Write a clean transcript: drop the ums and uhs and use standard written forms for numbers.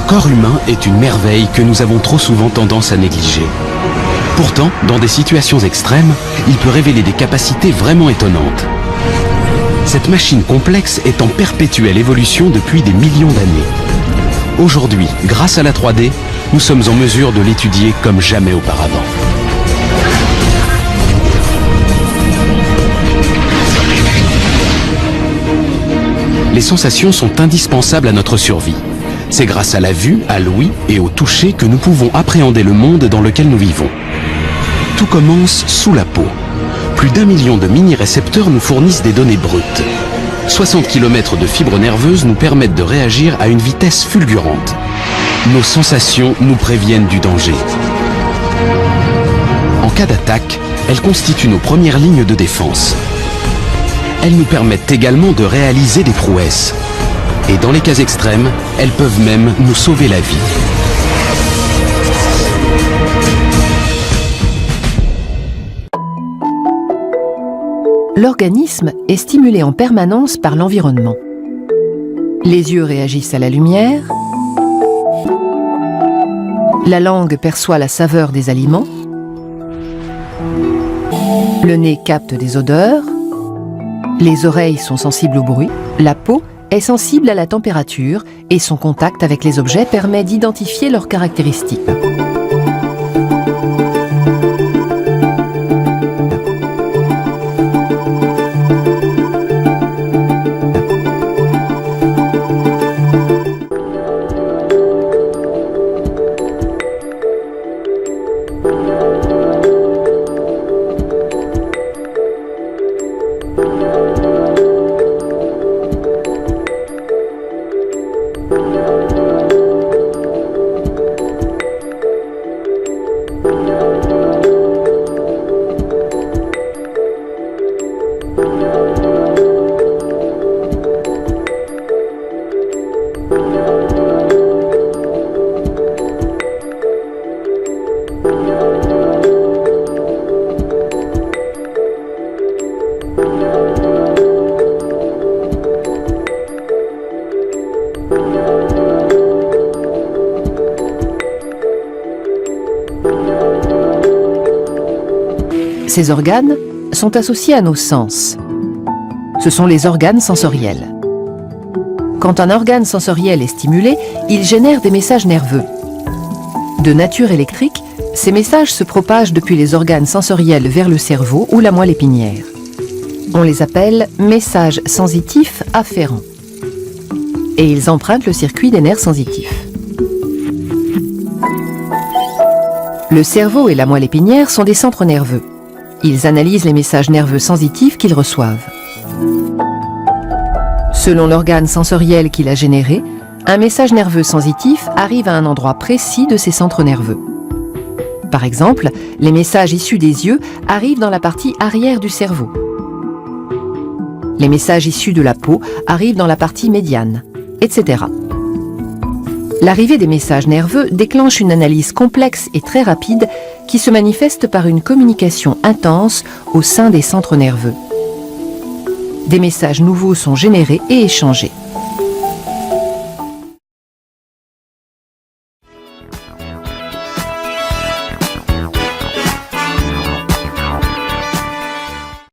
corps humain est une merveille que nous avons trop souvent tendance à négliger. Pourtant, dans des situations extrêmes, il peut révéler des capacités vraiment étonnantes. Cette machine complexe est en perpétuelle évolution depuis des millions d'années. Aujourd'hui, grâce à la 3D, nous sommes en mesure de l'étudier comme jamais auparavant. Les sensations sont indispensables à notre survie. C'est grâce à la vue, à l'ouïe et au toucher que nous pouvons appréhender le monde dans lequel nous vivons. Tout commence sous la peau. Plus d'1 million de mini-récepteurs nous fournissent des données brutes. 60 km de fibres nerveuses nous permettent de réagir à une vitesse fulgurante. Nos sensations nous préviennent du danger. En cas d'attaque, elles constituent nos premières lignes de défense. Elles nous permettent également de réaliser des prouesses. Et dans les cas extrêmes, elles peuvent même nous sauver la vie. L'organisme est stimulé en permanence par l'environnement. Les yeux réagissent à la lumière, la langue perçoit la saveur des aliments, le nez capte des odeurs, les oreilles sont sensibles au bruit, la peau est sensible à la température et son contact avec les objets permet d'identifier leurs caractéristiques. Ces organes sont associés à nos sens. Ce sont les organes sensoriels. Quand un organe sensoriel est stimulé, il génère des messages nerveux. De nature électrique, ces messages se propagent depuis les organes sensoriels vers le cerveau ou la moelle épinière. On les appelle messages sensitifs afférents. Et ils empruntent le circuit des nerfs sensitifs. Le cerveau et la moelle épinière sont des centres nerveux. Ils analysent les messages nerveux sensitifs qu'ils reçoivent. Selon l'organe sensoriel qu'il a généré, un message nerveux sensitif arrive à un endroit précis de ces centres nerveux. Par exemple, les messages issus des yeux arrivent dans la partie arrière du cerveau. Les messages issus de la peau arrivent dans la partie médiane, etc. L'arrivée des messages nerveux déclenche une analyse complexe et très rapide qui se manifeste par une communication intense au sein des centres nerveux. Des messages nouveaux sont générés et échangés.